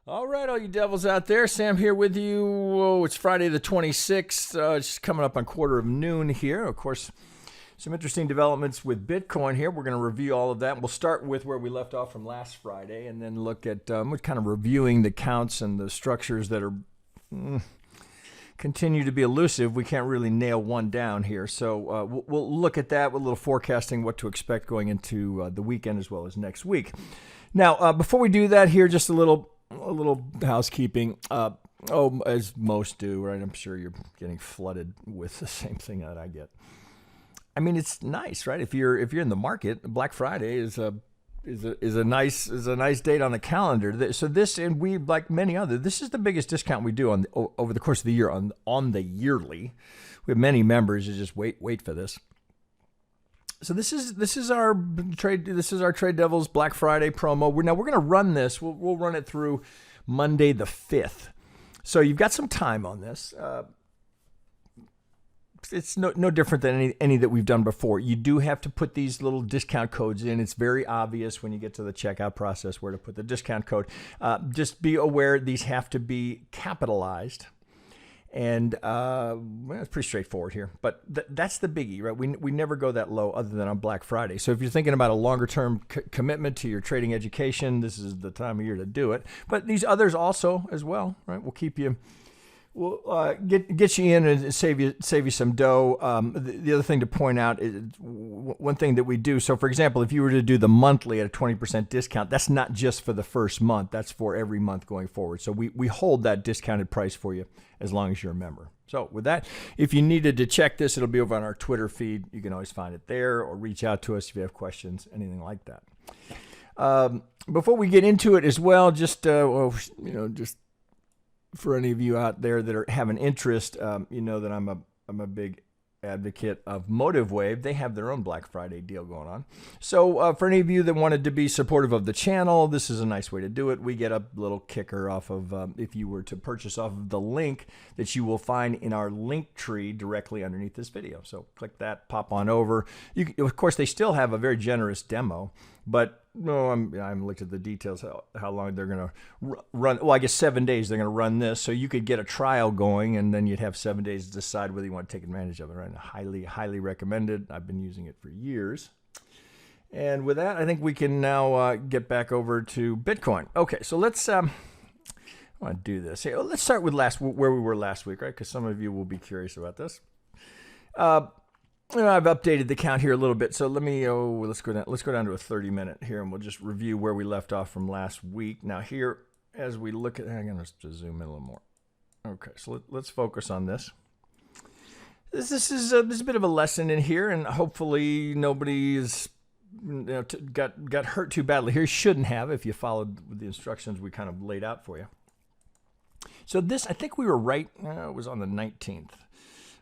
All right, all you devils out there, Sam here with you. Whoa, it's Friday the 26th. It's coming up on quarter of noon here. Of course, some interesting developments with Bitcoin here. We're going to review all of that. We'll start with where we left off from last Friday and then look at we're kind of reviewing the counts and the structures that are continue to be elusive. We can't really nail one down here. So we'll look at that with a little forecasting, what to expect going into the weekend as well as next week. Now, before we do that here, just a little housekeeping. As most do, right? I'm sure you're getting flooded with the same thing that I get. I mean, it's nice, right? If you're in the market, Black Friday is a nice date on the calendar. So this, and we, like many other, this is the biggest discount we do over the course of the year on the yearly. We have many members who just wait for this. So this is our trade Devils Black Friday promo. We're going to run this. We'll run it through Monday the 5th. So you've got some time on this. It's no different than any that we've done before. You do have to put these little discount codes in. It's very obvious when you get to the checkout process where to put the discount code. Just be aware these have to be capitalized. And it's pretty straightforward here, but that's the biggie, right? We never go that low other than on Black Friday. So if you're thinking about a longer term commitment to your trading education, this is the time of year to do it. But these others also as well, right? We'll keep you. We'll get you in and save you some dough. The other thing to point out is one thing that we do. So, for example, if you were to do the monthly at a 20% discount, that's not just for the first month. That's for every month going forward. So we hold that discounted price for you as long as you're a member. So with that, if you needed to check this, it'll be over on our Twitter feed. You can always find it there or reach out to us if you have questions, anything like that. Before we get into it as well, just for any of you out there that have an interest, you know that I'm a big advocate of Motive Wave. They have their own Black Friday deal going on. So for any of you that wanted to be supportive of the channel, this is a nice way to do it. We get a little kicker off of if you were to purchase off of the link that you will find in our link tree directly underneath this video. So click that, pop on over. Of course, they still have a very generous demo, but no, I haven't looked at the details, how long they're going to run. Well, I guess 7 days they're going to run this. So you could get a trial going, and then you'd have 7 days to decide whether you want to take advantage of it. Right? Highly, highly recommended. I've been using it for years. And with that, I think we can now get back over to Bitcoin. Okay, so let's I want to do this. Here, let's start with where we were last week, right? Because some of you will be curious about this. I've updated the count here a little bit, so let me let's go down to a 30-minute here, and we'll just review where we left off from last week. Now here, as we look at, I'm going to zoom in a little more. Okay, so let's focus on this. This is a bit of a lesson in here, and hopefully nobody is got hurt too badly here. Shouldn't have if you followed the instructions we kind of laid out for you. So this, I think we were right. It was on the 19th.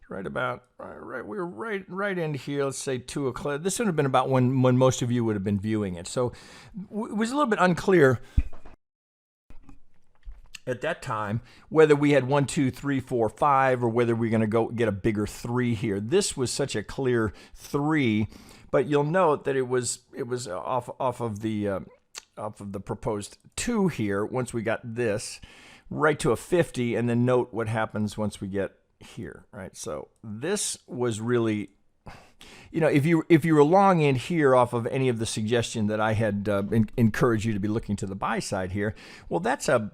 We were right in here, let's say 2 o'clock. This would have been about when most of you would have been viewing it. So it was a little bit unclear at that time whether we had 1, 2, 3, 4, 5, or whether we're going to go get a bigger 3 here. This was such a clear 3, but you'll note that it was off of the proposed 2 here. Once we got this right to a 50, and then note what happens once we get here, right? So this was really, if you were long in here off of any of the suggestion that I had encouraged you to be looking to the buy side here, well, that's a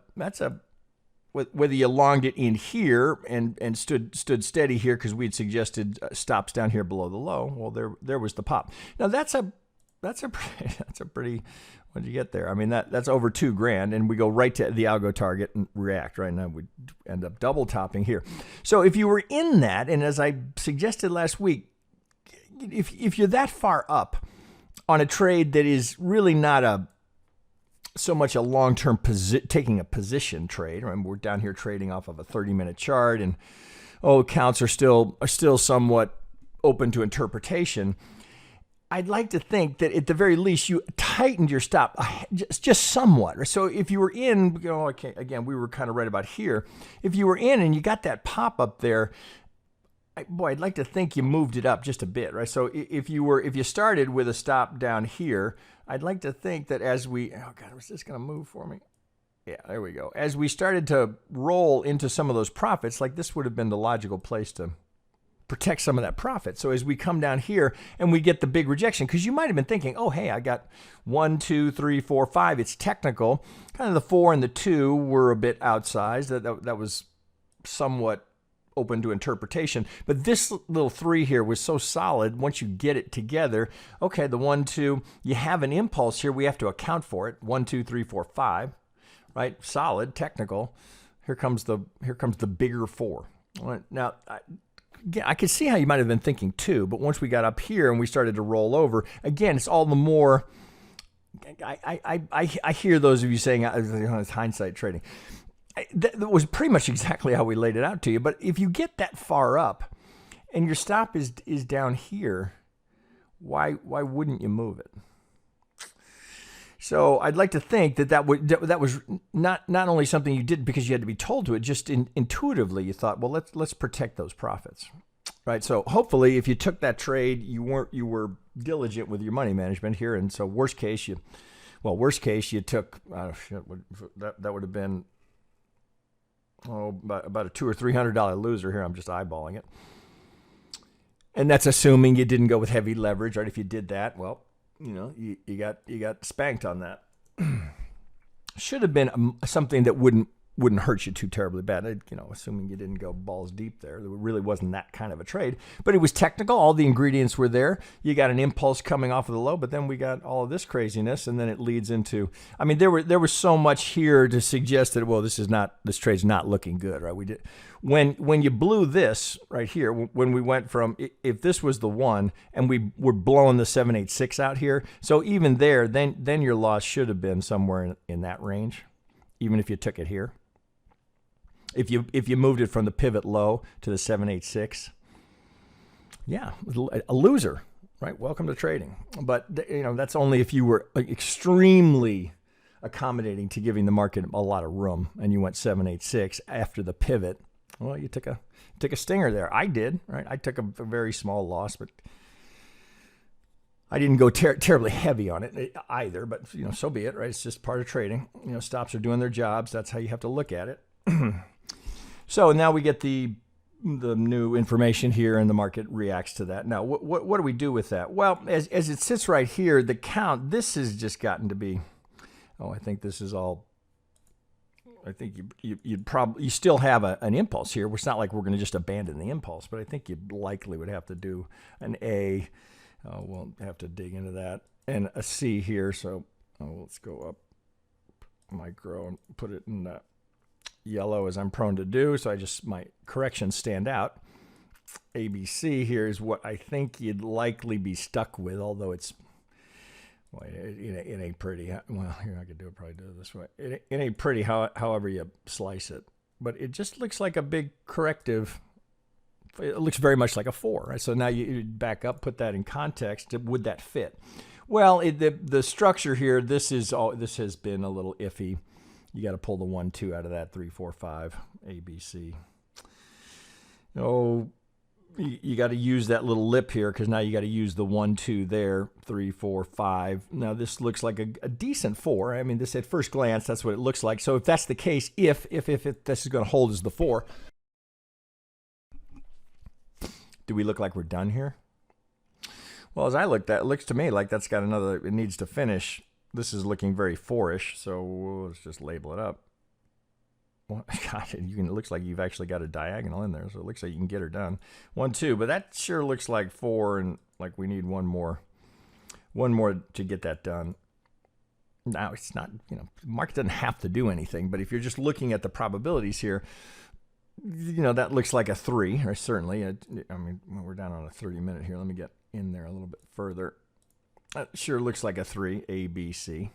whether you longed it in here and stood steady here because we had suggested stops down here below the low. Well, there was the pop. Now that's a pretty. What did you get there? I mean, that's over $2,000, and we go right to the algo target and react. Right now, we end up double topping here. So if you were in that, and as I suggested last week, if you're that far up on a trade that is really not so much a long-term taking a position trade, right? We're down here trading off of a 30-minute chart, and counts are still somewhat open to interpretation. I'd like to think that at the very least you tightened your stop just somewhat. So if you were in, okay, again, we were kind of right about here. If you were in and you got that pop up there, I'd like to think you moved it up just a bit, right? So if you started with a stop down here, I'd like to think that as we, oh God, was this going to move for me? Yeah, there we go. As we started to roll into some of those profits, like this would have been the logical place to protect some of that profit. So as we come down here and we get the big rejection, because you might have been thinking, oh, hey, I got 1, 2, 3, 4, 5. It's technical. Kind of the 4 and the 2 were a bit outsized. That was somewhat open to interpretation. But this little 3 here was so solid. Once you get it together, okay, the 1, 2, you have an impulse here. We have to account for it. 1, 2, 3, 4, 5. Right, solid, technical. Here comes the bigger 4. Now, I could see how you might have been thinking 2, but once we got up here and we started to roll over, again, it's all the more. I hear those of you saying it's hindsight trading. That was pretty much exactly how we laid it out to you. But if you get that far up, and your stop is down here, why wouldn't you move it? So I'd like to think that was not only something you did because you had to be told to it, just intuitively you thought, well, let's protect those profits, right? So hopefully, if you took that trade, you were diligent with your money management here, and so worst case you took that would have been about a $200 or $300 loser here. I'm just eyeballing it, and that's assuming you didn't go with heavy leverage, right? If you did that, well, you know, you got spanked on that. Should have been something that wouldn't hurt you too terribly bad. You know, assuming you didn't go balls deep there. It really wasn't that kind of a trade. But it was technical. All the ingredients were there. You got an impulse coming off of the low, but then we got all of this craziness, and then it leads into. I mean, there was so much here to suggest that, well, this trade's not looking good, right? We did when you blew this right here, when we went from, if this was the 1 and we were blowing the 786 out here, so even there, then your loss should have been somewhere in that range, even if you took it here. If you moved it from the pivot low to the 786, yeah, a loser, right? Welcome to trading. But you know, that's only if you were extremely accommodating to giving the market a lot of room, and you went 786 after the pivot. Well, you took a stinger there. I did, right? I took a very small loss, but I didn't go terribly heavy on it either. But you know, so be it, right? It's just part of trading. You know, stops are doing their jobs. That's how you have to look at it. So now we get the new information here, and the market reacts to that. Now, what do we do with that? Well, as it sits right here, the count, this has just gotten to be, I think this is all, I think you still have an impulse here. It's not like we're going to just abandon the impulse, but I think you likely would have to do an A. We'll have to dig into that, and a C here. So let's go up micro and put it in that yellow, as I'm prone to do, so my corrections stand out. ABC here is what I think you'd likely be stuck with, although it's, well, it ain't pretty. Well, here I could probably do it this way. It ain't pretty however you slice it, but it just looks like a big corrective. It looks very much like a 4, right? So now you back up, put that in context. Would that fit? Well, the structure here, this has been a little iffy. You got to pull the 1, 2 out of that 3, 4, 5, A, B, C. Oh, you got to use that little lip here, because now you got to use the 1, 2 there, 3, 4, 5. Now this looks like a decent 4. I mean, this at first glance, that's what it looks like. So if that's the case, if this is going to hold as the 4, do we look like we're done here? Well, as I looked at it, looks to me like that's got another. It needs to finish. This is looking very 4-ish, so let's just label it up. Well, God, it looks like you've actually got a diagonal in there, so it looks like you can get her done. 1, 2, but that sure looks like 4, and like we need one more to get that done. Now, it's not, the market doesn't have to do anything, but if you're just looking at the probabilities here, that looks like a 3, or certainly. I mean, we're down on a 30-minute here. Let me get in there a little bit further. That sure looks like a 3, A, B, C.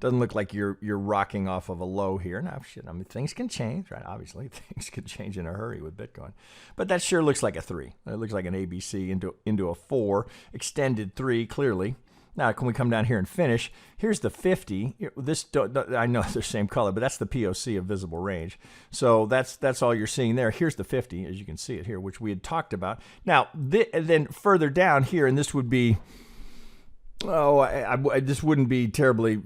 Doesn't look like you're rocking off of a low here. Now, shit, I mean, things can change, right? Obviously, things can change in a hurry with Bitcoin. But that sure looks like a 3. It looks like an ABC into a 4, extended 3, clearly. Now, can we come down here and finish? Here's the 50. I know they're the same color, but that's the POC of visible range. So that's all you're seeing there. Here's the 50, as you can see it here, which we had talked about. Now, then further down here, and this would be Oh, this wouldn't be terribly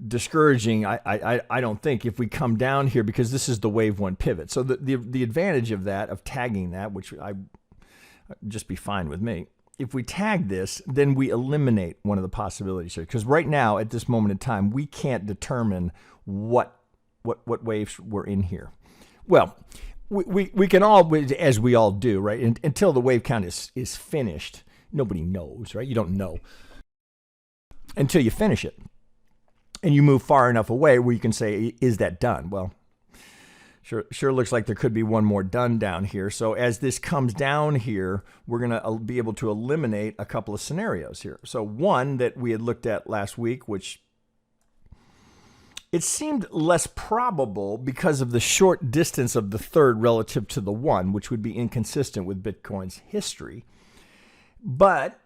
discouraging. I don't think, if we come down here, because this is the wave one pivot. So the advantage of that, of tagging that, which I just be fine with me. If we tag this, then we eliminate one of the possibilities here. Because right now, at this moment in time, we can't determine what waves were in here. Well, we can all, as we all do, right? Until the wave count is finished, nobody knows, right? You don't know until you finish it. And you move far enough away where you can say, is that done? Well, sure looks like there could be one more done down here. So as this comes down here, we're going to be able to eliminate a couple of scenarios here. So one that we had looked at last week, which it seemed less probable because of the short distance of the third relative to the one, which would be inconsistent with Bitcoin's history. But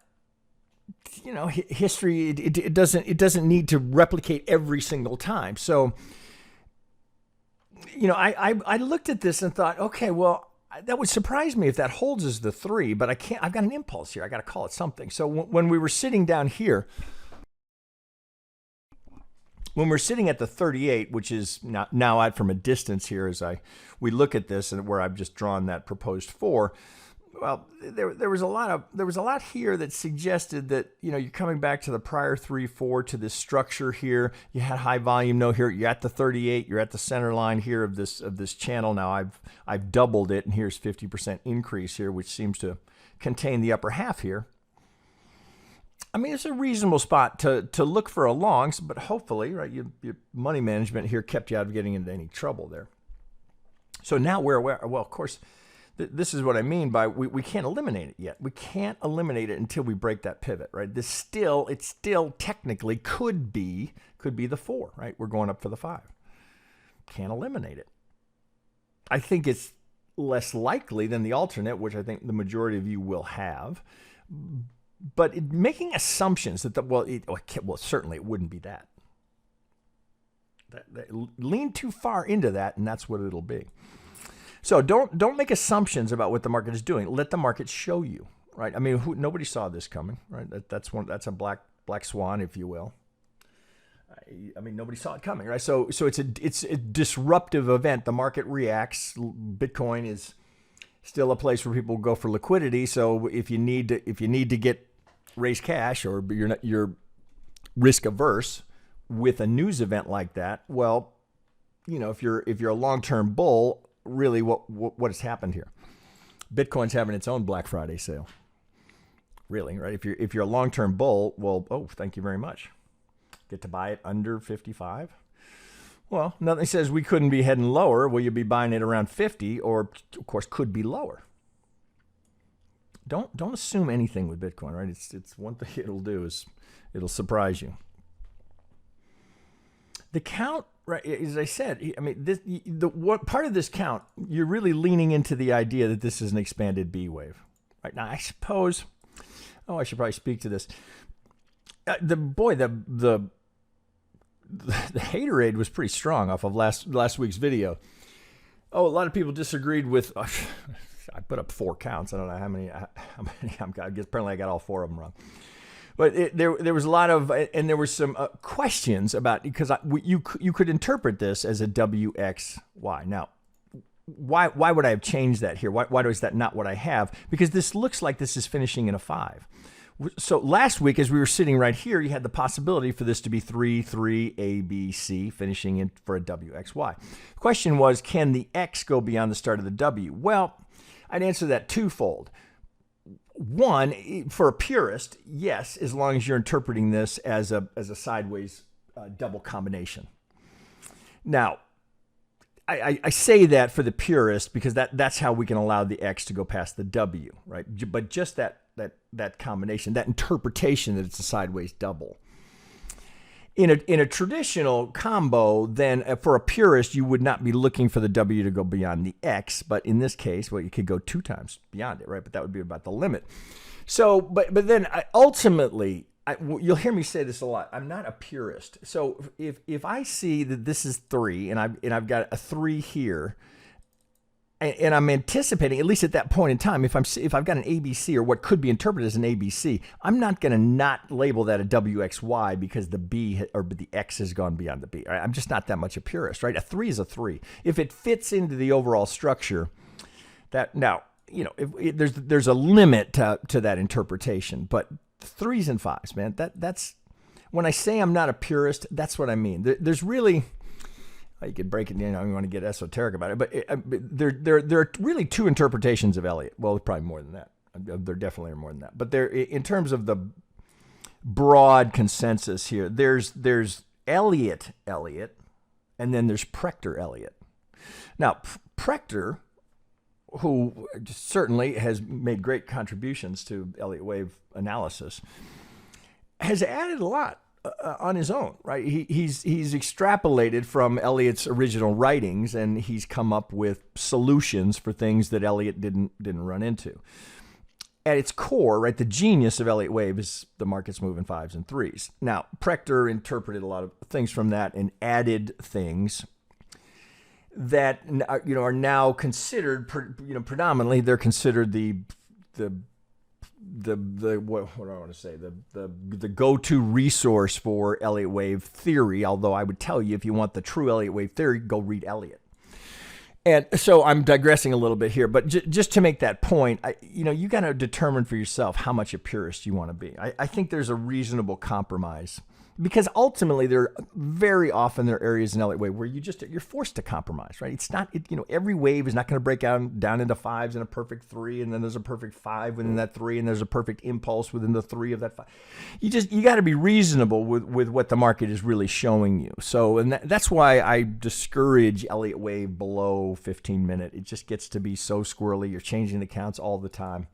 you know, history, it doesn't need to replicate every single time. So, you know, I looked at this and thought, okay, well, that would surprise me if that holds as the 3, but I can't. I've got an impulse here. I got to call it something. So when we were sitting down here, when we're sitting at the 38, which is now out from a distance here, as we look at this and where I've just drawn that proposed 4. Well, there was a lot here that suggested that, you know, you're coming back to the prior 3-4 to this structure here. You had high volume no here. You're at the 38. You're at the center line here of this channel. Now I've doubled it, and here's 50% increase here, which seems to contain the upper half here. I mean, it's a reasonable spot to look for a long, but hopefully, right, your money management here kept you out of getting into any trouble there. So now we're aware. Well, of course, this is what I mean by we can't eliminate it yet. We can't eliminate it until we break that pivot, right? It still technically could be the 4, right? We're going up for the 5. Can't eliminate it. I think it's less likely than the alternate, which I think the majority of you will have. But making assumptions that certainly it wouldn't be that. Lean too far into that, and that's what it'll be. So don't make assumptions about what the market is doing. Let the market show you, right? I mean, nobody saw this coming, right? That's a black swan, if you will. I mean, nobody saw it coming, right? So it's a disruptive event. The market reacts. Bitcoin is still a place where people go for liquidity. So if you need to raise cash, or you're risk averse with a news event like that, well, you know, if you're a long-term bull, really what has happened here? Bitcoin's having its own Black Friday sale. Really, right? If you're a long-term bull, well, oh, thank you very much. Get to buy it under 55. Well, nothing says we couldn't be heading lower. Will you be buying it around 50, or of course could be lower? Don't assume anything with Bitcoin, right? It's one thing it'll do is it'll surprise you. The count, right, as I said, I mean, what part of this count, you're really leaning into the idea that this is an expanded B wave. Right now, I suppose, I should probably speak to this. The haterade was pretty strong off of last week's video. Oh, a lot of people disagreed with. I put up 4 counts. I don't know how many I've got. I guess apparently I got all 4 of them wrong. But there was a lot of, and there were some questions about, because you could interpret this as a WXY. Now, why would I have changed that here? Why is that not what I have? Because this looks like this is finishing in a 5. So last week, as we were sitting right here, you had the possibility for this to be 3, ABC, finishing in for a WXY. The question was, can the X go beyond the start of the W? Well, I'd answer that twofold. One, for a purist, yes, as long as you're interpreting this as a sideways double combination. Now, I say that for the purist because that's how we can allow the X to go past the W, right? But just that combination, that interpretation that it's a sideways double. In a traditional combo, then for a purist, you would not be looking for the W to go beyond the X. But in this case, well, you could go 2 times beyond it, right? But that would be about the limit. So, but then ultimately, you'll hear me say this a lot. I'm not a purist. So if I see that this is 3 and I've got a 3 here, and I'm anticipating, at least at that point in time, if I've got an ABC or what could be interpreted as an ABC, I'm not going to not label that a WXY because the B or the X has gone beyond the B. Right? I'm just not that much a purist, right? A 3 is a 3. If it fits into the overall structure, that now, there's a limit to that interpretation, but 3s and 5s, man, that's when I say I'm not a purist, that's what I mean. There's really, you could break it down. I don't want to get esoteric about it, but there are really two interpretations of Elliott. Well, probably more than that. There definitely are more than that. But there, in terms of the broad consensus here, there's Elliott, and then there's Prechter Elliott. Now, Prechter, who certainly has made great contributions to Elliott wave analysis, has added a lot on his own, right? He's extrapolated from Elliott's original writings, and he's come up with solutions for things that Elliott didn't run into. At its core, right, the genius of Elliott wave is the markets move in 5s and 3s. Now, Prechter interpreted a lot of things from that and added things that are now considered, predominantly they're considered the what do I want to say, the go-to resource for Elliott Wave Theory, although I would tell you, if you want the true Elliott Wave Theory, go read Elliott. And so I'm digressing a little bit here, but just to make that point, you got to determine for yourself how much a purist you want to be. I think there's a reasonable compromise, because ultimately very often there are areas in Elliott wave where you're forced to compromise, right? It's not, every wave is not going to break down into 5s and a perfect 3, and then there's a perfect 5 within that 3, and there's a perfect impulse within the 3 of that 5. You got to be reasonable with what the market is really showing you. So, and that's why I discourage Elliott wave below 15-minute. It just gets to be so squirrely. You're changing the counts all the time.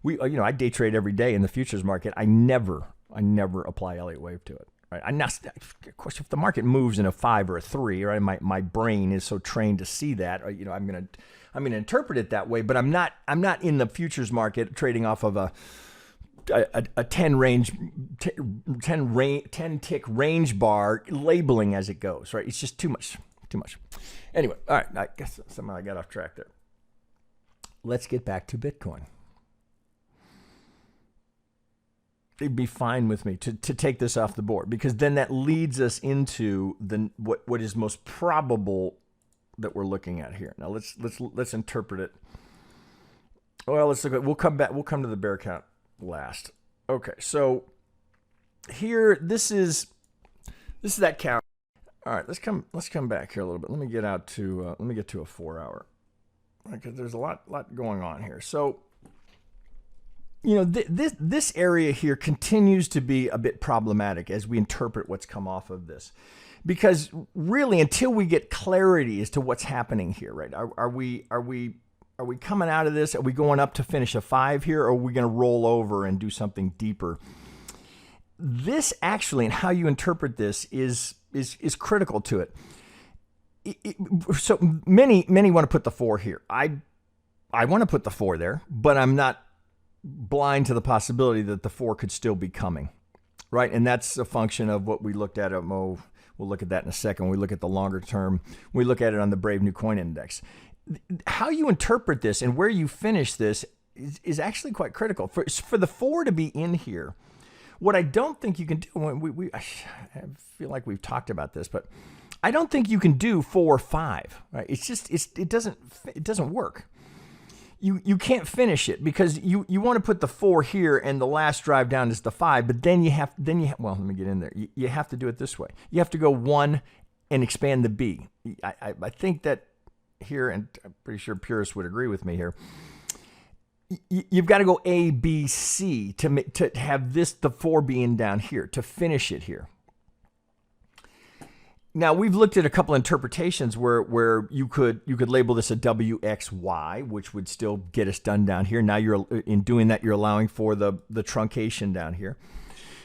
I day trade every day in the futures market. I never apply Elliott wave to it. Right? Of course, if the market moves in a 5 or a 3, right, my brain is so trained to see that, I'm gonna interpret it that way. But I'm not in the futures market trading off of a 10 tick range bar, labeling as it goes. Right? It's just too much. Anyway, all right. I guess somehow I got off track there. Let's get back to Bitcoin. It'd be fine with me to take this off the board, because then that leads us into what is most probable that we're looking at here. Now let's interpret it. Well, let's look at. We'll come to the bear count last. Okay, so here this is that count. All right, let's come back here a little bit. Let me get to a 4 hour, because there's a lot going on here. So, this area here continues to be a bit problematic as we interpret what's come off of this, because really, until we get clarity as to what's happening here, right? Are we coming out of this? Are we going up to finish a 5 here, or are we going to roll over and do something deeper? This actually, and how you interpret this is critical to it. So many want to put the 4 here. I want to put the 4 there, but I'm not blind to the possibility that the 4 could still be coming, right? And that's a function of what we looked at Mo. We'll look at that in a second. We look at the longer term. We look at it on the Brave New Coin Index. How you interpret this and where you finish this is actually quite critical. For the 4 to be in here, what I don't think you can do, I feel like we've talked about this, but I don't think you can do 4 or 5, right? It doesn't work. You can't finish it, because you want to put the 4 here and the last drive down is the 5, but then you have well, let me get in there. You have to do it this way. You have to go 1 and expand the B. I think that here, and I'm pretty sure purists would agree with me here, you've got to go A, B, C to have the 4 being down here, to finish it here. Now, we've looked at a couple interpretations where you could label this a WXY, which would still get us done down here. Now, in doing that, you're allowing for the truncation down here.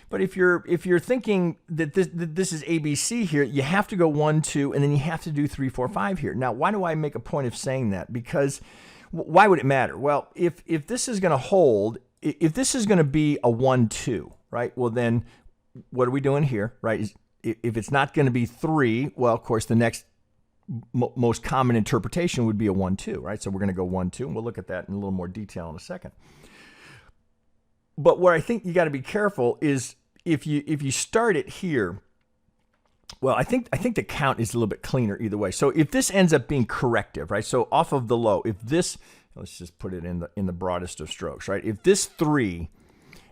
But if you're thinking that this is ABC here, you have to go 1, 2, and then you have to do 3, 4, 5 here. Now, why do I make a point of saying that? Because why would it matter? Well, if this is going to hold, if this is going to be a 1, 2, right? Well, then what are we doing here, right? If it's not going to be 3, well, of course, the next most common interpretation would be a 1-2, right? So we're going to go 1-2, and we'll look at that in a little more detail in a second. But where I think you got to be careful is if you start it here. Well, I think the count is a little bit cleaner either way. So if this ends up being corrective, right? So off of the low, if this, let's just put it in the broadest of strokes, right? If this 3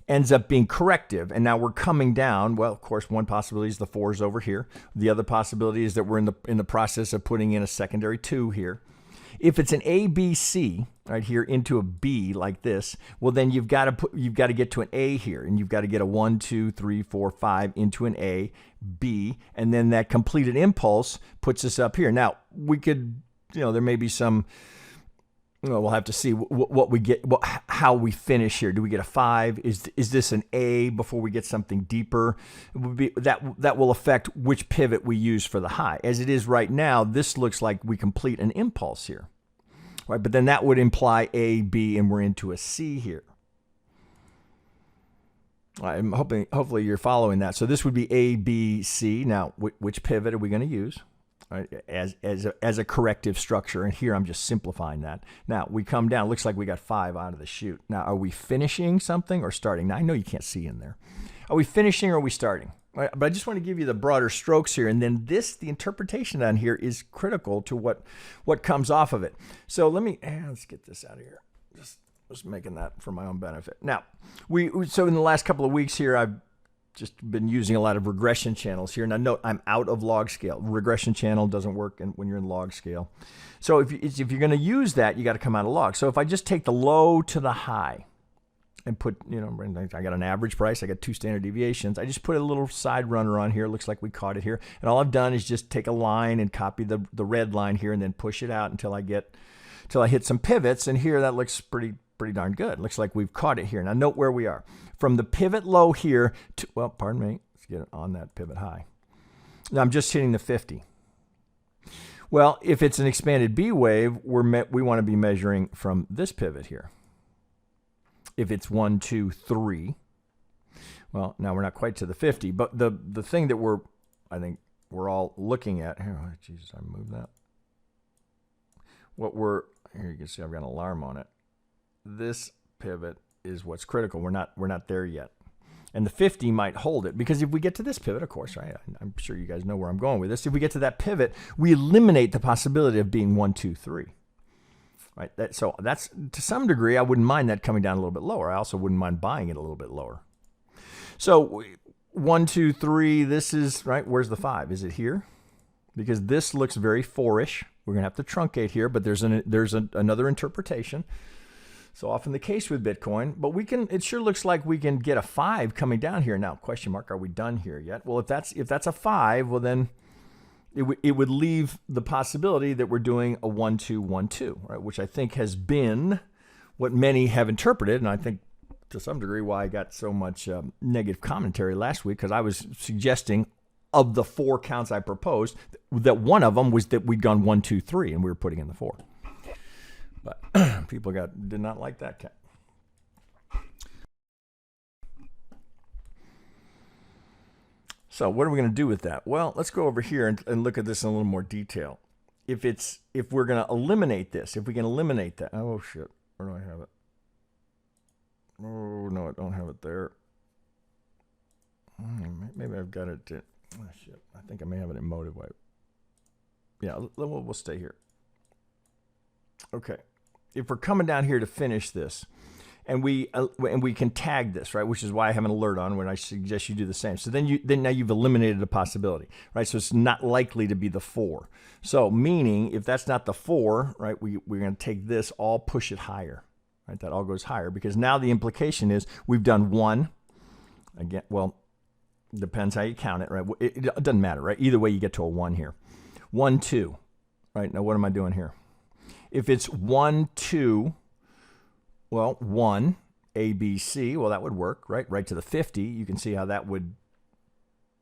ends up being corrective, and now we're coming down. Well, of course, one possibility is the 4 is over here. The other possibility is that we're in the process of putting in a secondary 2 here. If it's an A, B, C right here into a B like this, well, then you've got to get to an A here, and you've got to get a 1, 2, 3, 4, 5 into an A, B, and then that completed impulse puts us up here. Now we could, there may be some. We'll have to see what we get, how we finish here. Do we get a 5? Is this an A before we get something deeper? It would be, that will affect which pivot we use for the high. As it is right now, this looks like we complete an impulse here, right? But then that would imply A, B, and we're into a C here. I'm hopefully you're following that. So this would be A, B, C. Now, which pivot are we going to use? Right, as a corrective structure, and here I'm just simplifying that. Now we come down, looks like we got 5 out of the chute. Now are we finishing something or starting? Now I know you can't see in there. Are we finishing or are we starting? Right, but I just want to give you the broader strokes here, and then the interpretation on here is critical to what comes off of it. So let's get this out of here. Just making that for my own benefit. Now so in the last couple of weeks here, I've just been using a lot of regression channels here. Now note, I'm out of log scale. Regression channel doesn't work when you're in log scale. So if you're going to use that, you got to come out of log. So if I just take the low to the high and put, I got an average price, I got 2 standard deviations. I just put a little side runner on here. Looks like we caught it here. And all I've done is just take a line and copy the red line here and then push it out until I hit some pivots. And here that looks pretty darn good. Looks like we've caught it here. Now note where we are. From the pivot low here to, well, pardon me, let's get it on that pivot high. Now I'm just hitting the 50. Well, if it's an expanded B wave, we want to be measuring from this pivot here. If it's 1, 2, 3, well, now we're not quite to the 50, but the thing that I think we're all looking at here. Oh, Jesus, I moved that. Here you can see I've got an alarm on it. This pivot is what's critical. We're not there yet. And the 50 might hold it, because if we get to this pivot, of course, right? I'm sure you guys know where I'm going with this. If we get to that pivot, we eliminate the possibility of being 1, 2, 3. Right? So that's, to some degree, I wouldn't mind that coming down a little bit lower. I also wouldn't mind buying it a little bit lower. So 1, 2, 3, this is, right, where's the 5? Is it here? Because this looks very 4-ish. We're going to have to truncate here, but there's another interpretation. So often the case with Bitcoin, but it sure looks like we can get a 5 coming down here. Now, question mark, are we done here yet? Well, if that's a 5, well then it would leave the possibility that we're doing a 1, 2, 1, 2, right? Which I think has been what many have interpreted, and I think to some degree why I got so much negative commentary last week, because I was suggesting of the 4 counts I proposed that one of them was that we'd gone 1, 2, 3, and we were putting in the 4. But people did not like that count. So what are we going to do with that? Well, let's go over here and look at this in a little more detail. If we're going to eliminate this, if we can eliminate that. Oh shit, where do I have it? Oh no, I don't have it there. Maybe I've got it. Oh shit, I think I may have it in motive wipe. Yeah, we'll stay here. Okay, if we're coming down here to finish this, and we can tag this, right? Which is why I have an alert on when I suggest you do the same. So then now you've eliminated a possibility, right? So it's not likely to be the 4. So meaning if that's not the 4, right? We're going to take this, all push it higher, right? That all goes higher, because now the implication is we've done 1. Again, well, depends how you count it, right? It doesn't matter, right? Either way, you get to a 1 here. 1, 2, right? Now what am I doing here? If it's 1, 2. Well, 1, A, B, C, well, that would work, right? Right to the 50. You can see how that would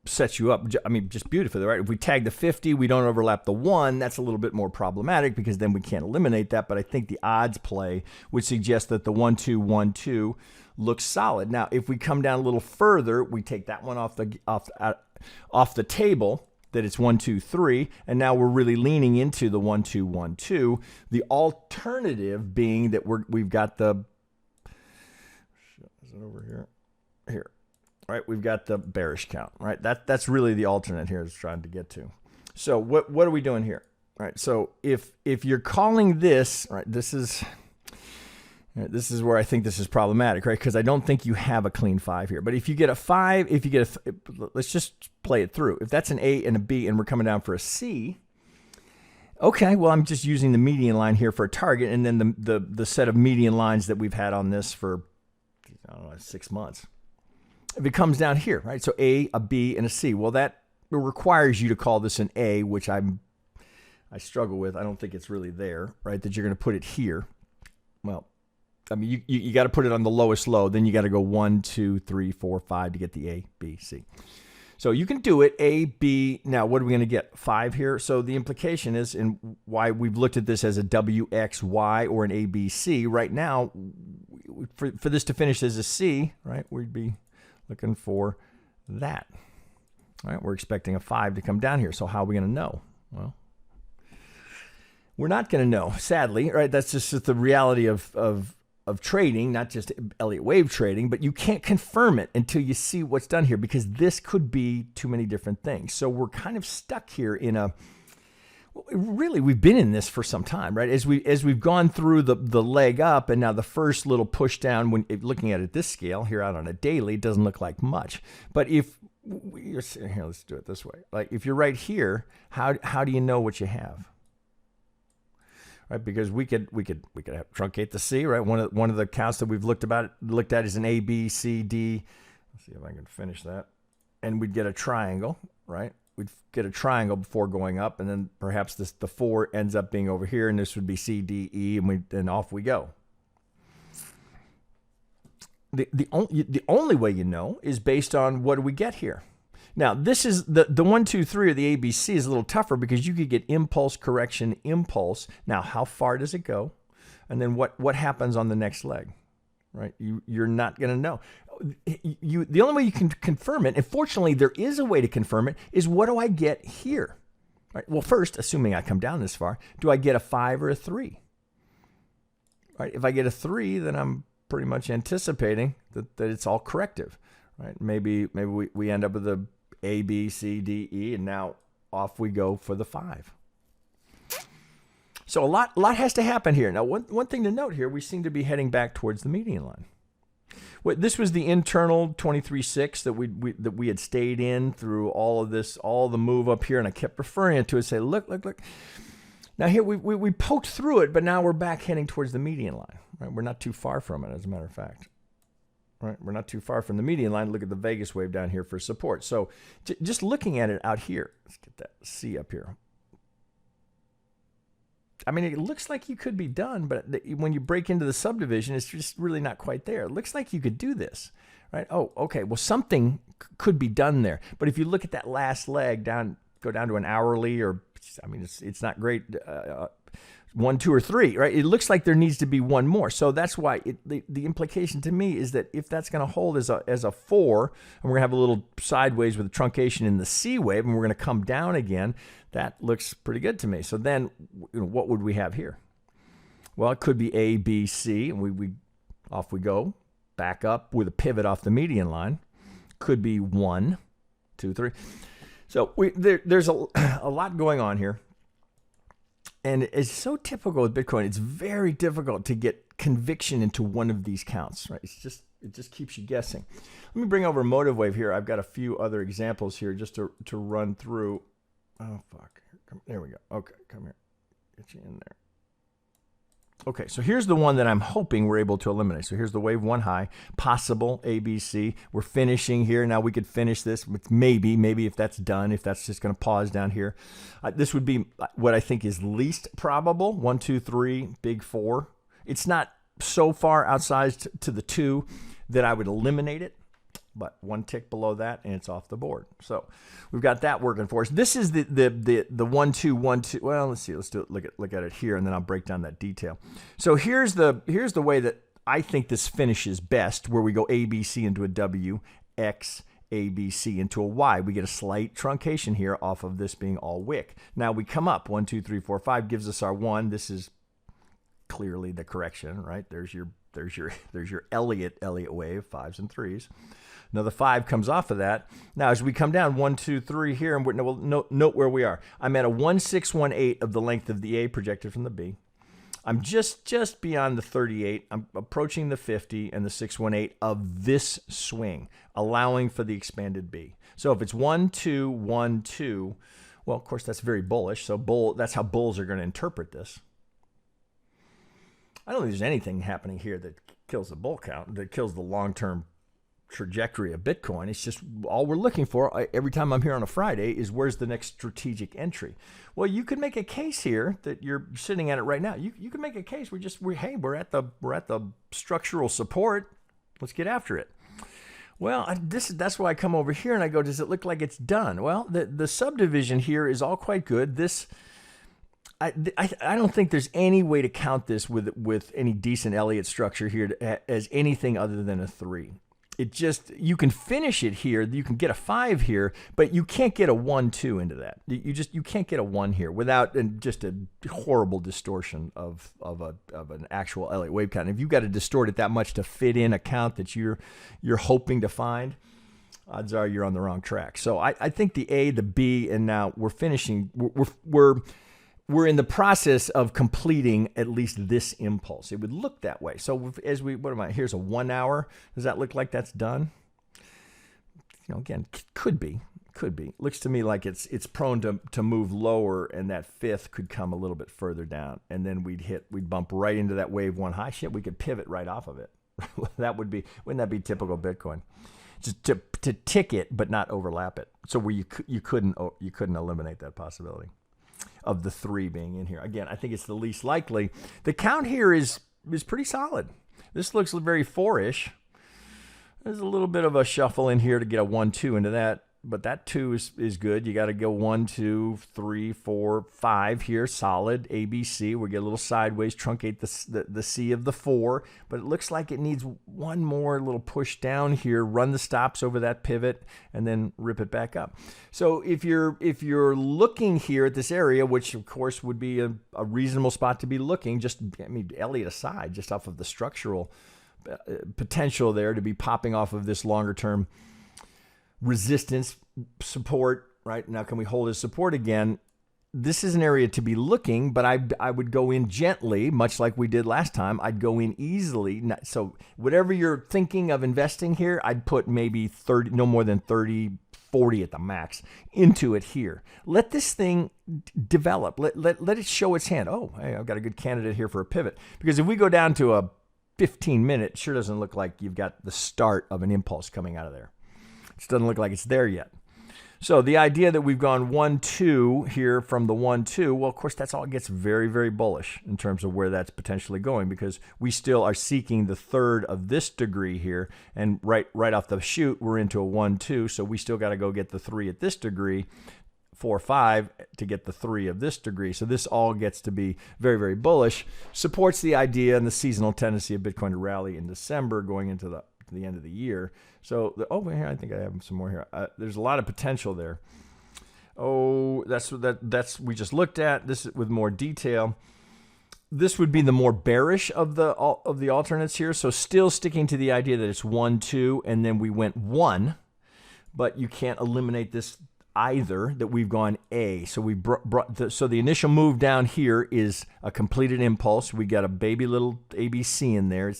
set you up, I mean, just beautifully, right? If we tag the 50, we don't overlap the 1, that's a little bit more problematic because then we can't eliminate that. But I think the odds play would suggest that the 1, 2, 1, 2 looks solid. Now, if we come down a little further, we take that one off the table. that it's 1, 2, 3, and now we're really leaning into the 1, 2, 1, 2. The alternative being that we've got the, is it over here? Here, right? We've got the bearish count, right? That's really the alternate here is trying to get to. So what are we doing here? All right, so if you're calling this, right, this is where I think this is problematic, right? Because I don't think you have a clean 5 here. But if you get a 5, if you get let's just play it through. If that's an A and a B and we're coming down for a C, okay, well, I'm just using the median line here for a target, and then the set of median lines that we've had on this for, I don't know, 6 months. If it comes down here, right? So A, a B, and a C. Well, that requires you to call this an A, which I struggle with. I don't think it's really there, right? That you're going to put it here. Well, I mean, you got to put it on the lowest low. Then you got to go 1, 2, 3, 4, 5 to get the A, B, C. So you can do it, A, B. Now, what are we going to get? 5 here. So the implication is, and why we've looked at this as a W, X, Y, or an A, B, C. Right now, for this to finish as a C, right, we'd be looking for that. All right, we're expecting a 5 to come down here. So how are we going to know? Well, we're not going to know, sadly, right? That's just the reality of trading, not just Elliott Wave trading, but you can't confirm it until you see what's done here, because this could be too many different things. So we're kind of stuck here in a, really, we've been in this for some time, right? As we've gone through the leg up, and now the first little push down, when looking at it this scale here out on a daily, it doesn't look like much. But if you're here, let's do it this way. Like if you're right here, how do you know what you have? Right, because we could truncate the C, right? One of the counts that we've looked at is an A, B, C, D. Let's see if I can finish that. And we'd get a triangle, right? We'd get a triangle before going up, and then perhaps the 4 ends up being over here, and this would be C, D, E, and off we go. The only way you know is based on what do we get here. Now, this is the 1, 2, 3 or the ABC is a little tougher because you could get impulse, correction, impulse. Now, how far does it go? And then what happens on the next leg, right? You're not going to know. The only way you can confirm it, and fortunately there is a way to confirm it, is what do I get here? Right? Well, first, assuming I come down this far, do I get a 5 or a 3? Right? If I get a 3, then I'm pretty much anticipating that it's all corrective. Right? Maybe we end up with a A, B, C, D, E, and now off we go for the 5. So a lot has to happen here. Now, one thing to note here, we seem to be heading back towards the median line. This was the internal 23.6 that we had stayed in through all of this, all the move up here, and I kept referring to it, say, look. Now here we poked through it, but now we're back heading towards the median line. Right? We're not too far from it, as a matter of fact. Right? We're not too far from the median line. Look at the Vegas wave down here for support. So just looking at it out here, let's get that C up here. I mean, it looks like you could be done, but when you break into the subdivision, it's just really not quite there. It looks like you could do this, right? Oh, okay. Well, something could be done there. But if you look at that last leg go down to an hourly, or I mean, it's not great. 1, 2, or 3, right? It looks like there needs to be one more. So that's why the implication to me is that if that's going to hold as a 4, and we're going to have a little sideways with a truncation in the C wave, and we're going to come down again, that looks pretty good to me. So then, what would we have here? Well, it could be A, B, C, and we off we go, back up with a pivot off the median line. Could be 1, 2, 3. So there's a lot going on here. And it's so typical with Bitcoin. It's very difficult to get conviction into one of these counts, right? It just keeps you guessing. Let me bring over Motive Wave here. I've got a few other examples here just to run through. Oh, fuck. There we go. Okay, come here. Get you in there. Okay, so here's the one that I'm hoping we're able to eliminate. So here's the wave 1 high, possible ABC. We're finishing here. Now we could finish this with maybe if that's done, if that's just going to pause down here. This would be what I think is least probable. 1, 2, 3, big 4. It's not so far outsized to the 2 that I would eliminate it, but one tick below that and it's off the board. So we've got that working for us. This is the 1, 2, 1, 2. Well, let's see. Let's do it. Look at it here, and then I'll break down that detail. So here's the way that I think this finishes best, where we go A, B, C into a W, X, A, B, C into a Y. We get a slight truncation here off of this being all wick. Now we come up 1, 2, 3, 4, 5 gives us our 1. This is clearly the correction, right? There's your Elliott wave, 5s and 3s. Another 5 comes off of that. Now, as we come down 1, 2, 3 here, and note where we are. I'm at a 1,618 of the length of the A projected from the B. I'm just beyond the 38. I'm approaching the 50 and the 618 of this swing, allowing for the expanded B. So if it's 1, 2, 1, 2, well, of course, that's very bullish. So that's how bulls are going to interpret this. I don't think there's anything happening here that kills the bull count, that kills the long-term trajectory of Bitcoin. It's just all we're looking for every time I'm here on a Friday is where's the next strategic entry. Well, you could make a case here that you're sitting at it right now. You can make a case. We're at the structural support. Let's get after it. Well, that's why I come over here and I go, does it look like it's done? Well, the subdivision here is all quite good. I don't think there's any way to count this with any decent Elliott structure here as anything other than a 3. You can finish it here. You can get a 5 here, but you can't get a 1, 2 into that. You can't get a 1 here without just a horrible distortion of an actual Elliott wave count. If you've got to distort it that much to fit in a count that you're hoping to find, odds are you're on the wrong track. So I think the A, the B, and now we're finishing. We're in the process of completing at least this impulse. It would look that way. So here's a 1 hour. Does that look like that's done? Again, could be. Looks to me like it's prone to move lower, and that 5th could come a little bit further down, and then we'd bump right into that wave 1 high. Shit, we could pivot right off of it. Wouldn't that be typical Bitcoin? Just to tick it but not overlap it. So where you couldn't eliminate that possibility of the 3 being in here. Again, I think it's the least likely. The count here is pretty solid. This looks very 4-ish. There's a little bit of a shuffle in here to get a 1, 2 into that, but that 2 is good. You got to go 1, 2, 3, 4, 5 here, solid. A, B, C. We get a little sideways, truncate the C of the 4, but it looks like it needs one more little push down here, run the stops over that pivot, and then rip it back up. So if you're looking here at this area, which of course would be a reasonable spot to be looking, Elliott aside, just off of the structural potential there to be popping off of this longer term resistance support, right? Now, can we hold as support again? This is an area to be looking, but I would go in gently, much like we did last time. I'd go in easily. So whatever you're thinking of investing here, I'd put maybe 30, no more than 30, 40 at the max into it here. Let this thing develop. Let it show its hand. Oh, hey, I've got a good candidate here for a pivot. Because if we go down to a 15-minute, it sure doesn't look like you've got the start of an impulse coming out of there. It doesn't look like it's there yet. So the idea that we've gone 1, 2 here from the 1, 2, well, of course, that's all gets very, very bullish in terms of where that's potentially going, because we still are seeking the 3rd of this degree here. And right off the chute, we're into a 1, 2. So we still got to go get the 3 at this degree, 4, 5 to get the 3 of this degree. So this all gets to be very, very bullish. Supports the idea and the seasonal tendency of Bitcoin to rally in December going into the end of the year. So over here, I think I have some more here. There's a lot of potential there. Oh, that's we just looked at this with more detail. This would be the more bearish of the alternates here. So still sticking to the idea that it's 1, 2, and then we went 1, but you can't eliminate this either, that we've gone A. So we so the initial move down here is a completed impulse. We got a baby little ABC in there.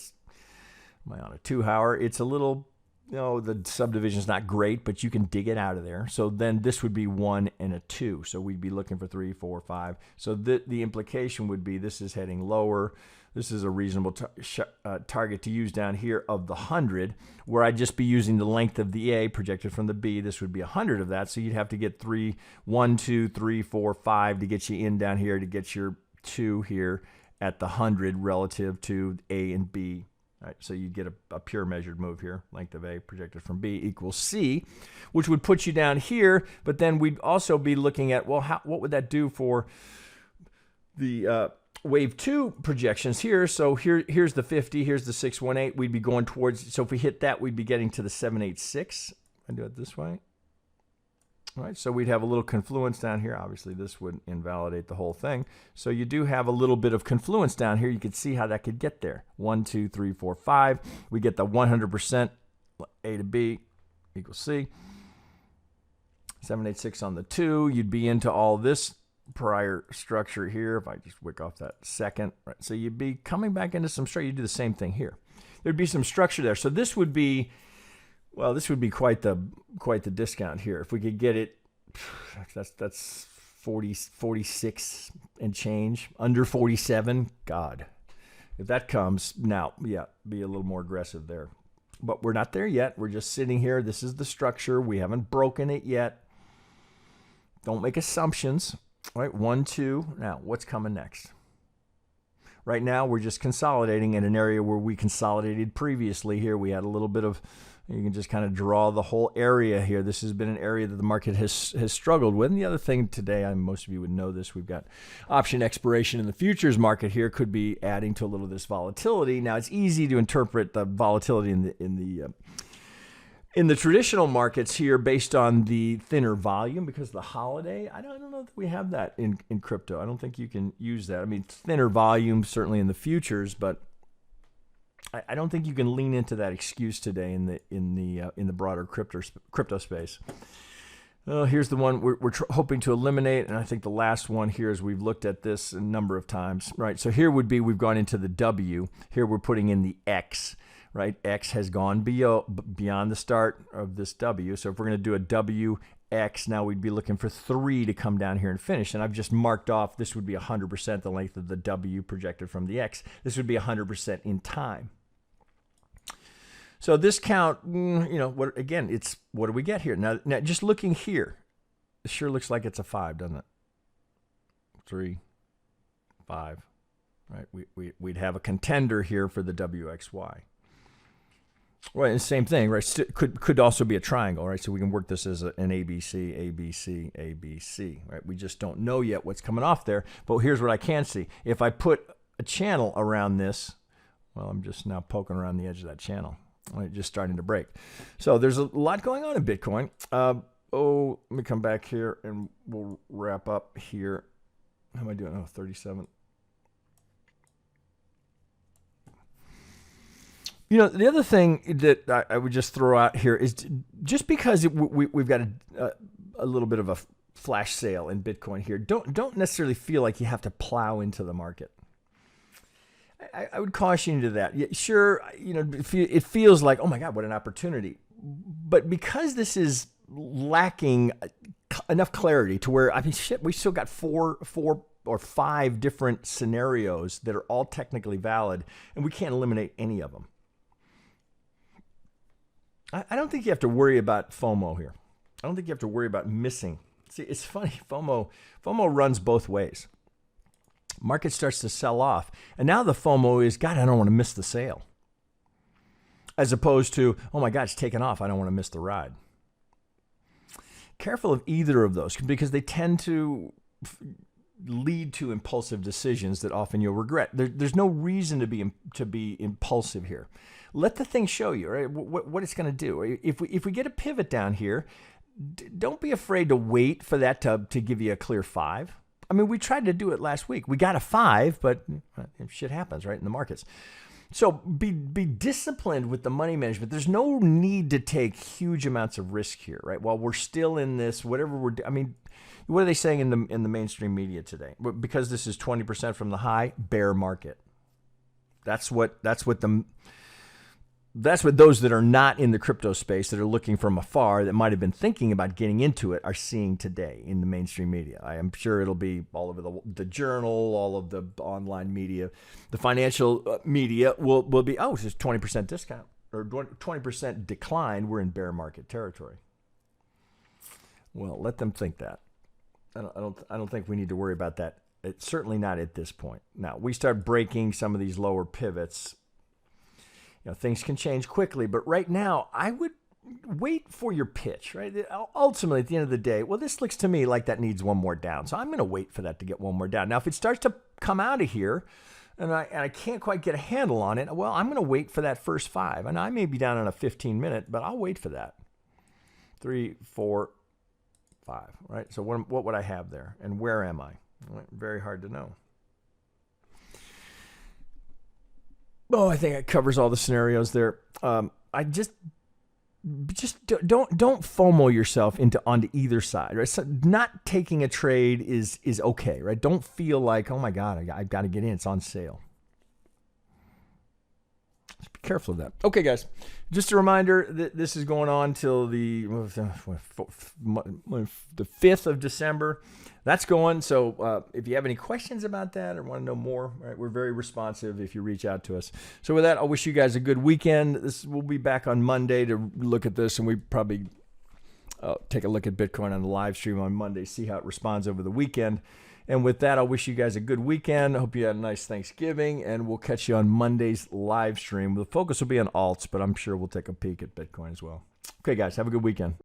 Am I on a 2-hour? It's a little, the subdivision is not great, but you can dig it out of there. So then this would be 1 and a 2. So we'd be looking for 3, 4, 5. So the implication would be this is heading lower. This is a reasonable target to use down here of the 100, where I'd just be using the length of the A projected from the B. This would be 100 of that. So you'd have to get 1, 2, 3, 4, 5 to get you in down here to get your 2 here at the 100 relative to A and B. All right, so you get a pure measured move here, length of A projected from B equals C, which would put you down here. But then we'd also be looking at, well, what would that do for the wave 2 projections here? So here's the 50, here's the 618. We'd be going towards, so if we hit that, we'd be getting to the 786 I do it this way. All right, so we'd have a little confluence down here. Obviously, this would invalidate the whole thing. So you do have a little bit of confluence down here. You could see how that could get there. 1, 2, 3, 4, 5. We get the 100% A to B equals C. 786 on the 2. You'd be into all this prior structure here. If I just wick off that second, right? So you'd be coming back into some structure. You do the same thing here. There'd be some structure there. So this would be, well, this would be quite the discount here. If we could get it, that's 46 and change, under 47. God, if that comes now, yeah, be a little more aggressive there. But we're not there yet. We're just sitting here. This is the structure. We haven't broken it yet. Don't make assumptions. All right, 1, 2. Now, what's coming next? Right now, we're just consolidating in an area where we consolidated previously. Here, we had a little bit of, you can just kind of draw the whole area here. This has been an area that the market has struggled with. And the other thing today, most of you would know this, we've got option expiration in the futures market here, could be adding to a little of this volatility. Now, it's easy to interpret the volatility in the traditional markets here based on the thinner volume because of the holiday. I don't know that we have that in crypto. I don't think you can use that. I mean, thinner volume certainly in the futures, but I don't think you can lean into that excuse today in the broader crypto space. Well, here's the one we're hoping to eliminate, and I think the last one here is we've looked at this a number of times, right? So here would be we've gone into the W. Here we're putting in the X. Right, X has gone beyond the start of this W. So if we're going to do a WX, now we'd be looking for 3 to come down here and finish. And I've just marked off this would be 100% the length of the W projected from the X. This would be 100% in time. So this count, you know, what again? It's what do we get here? Now just looking here, it sure looks like it's a 5, doesn't it? 3, 5. Right, we'd have a contender here for the WXY. Right, and same thing, right? Could also be a triangle, right? So we can work this as an ABC, ABC, ABC, right? We just don't know yet what's coming off there. But here's what I can see. If I put a channel around this, well, I'm just now poking around the edge of that channel. Right, just starting to break. So there's a lot going on in Bitcoin. Let me come back here and we'll wrap up here. How am I doing? Oh, 37. You know, the other thing that I would just throw out here is just because we've got a little bit of a flash sale in Bitcoin here, don't necessarily feel like you have to plow into the market. I would caution you to that. Yeah, sure, you know, it feels like, oh my God, what an opportunity. But because this is lacking enough clarity to where, I mean, shit, we still got four or 5 different scenarios that are all technically valid, and we can't eliminate any of them. I don't think you have to worry about FOMO here. I don't think you have to worry about missing. See, it's funny. FOMO runs both ways. Market starts to sell off. And now the FOMO is, God, I don't want to miss the sale. As opposed to, oh my God, it's taken off. I don't want to miss the ride. Careful of either of those because they tend to lead to impulsive decisions that often you'll regret. There's no reason to be impulsive here. Let the thing show you, right? What it's going to do. If we get a pivot down here, don't be afraid to wait for that to give you a clear 5. I mean, we tried to do it last week. We got a 5, but shit happens, right, in the markets. So be disciplined with the money management. There's no need to take huge amounts of risk here, right? While we're still in this, whatever I mean, what are they saying in the mainstream media today? Because this is 20% from the high, bear market. That's what those that are not in the crypto space that are looking from afar that might have been thinking about getting into it are seeing today in the mainstream media. I am sure it'll be all over the journal, all of the online media, the financial media will be, oh, it's just 20% discount or 20% decline. We're in bear market territory. Well, let them think that. I don't think we need to worry about that. It's certainly not at this point. Now we start breaking some of these lower pivots. You know, things can change quickly, but right now I would wait for your pitch, right? Ultimately, at the end of the day, well, this looks to me like that needs one more down. So I'm going to wait for that to get one more down. Now, if it starts to come out of here and I can't quite get a handle on it, well, I'm going to wait for that first 5. And I may be down on a 15-minute, but I'll wait for that. 3, 4, 5, right? So what would I have there? And where am I? Very hard to know. Oh, I think it covers all the scenarios there. I just don't FOMO yourself onto either side, right? So not taking a trade is okay, right? Don't feel like, oh my God, I've got to get in. It's on sale. Just be careful of that. Okay, guys. Just a reminder that this is going on till the 5th of December. That's going. So if you have any questions about that or want to know more, right, we're very responsive if you reach out to us. So with that, I wish you guys a good weekend. We'll be back on Monday to look at this, and we probably take a look at Bitcoin on the live stream on Monday, see how it responds over the weekend. And with that, I wish you guys a good weekend. I hope you had a nice Thanksgiving, and we'll catch you on Monday's live stream. The focus will be on alts, but I'm sure we'll take a peek at Bitcoin as well. Okay, guys, have a good weekend.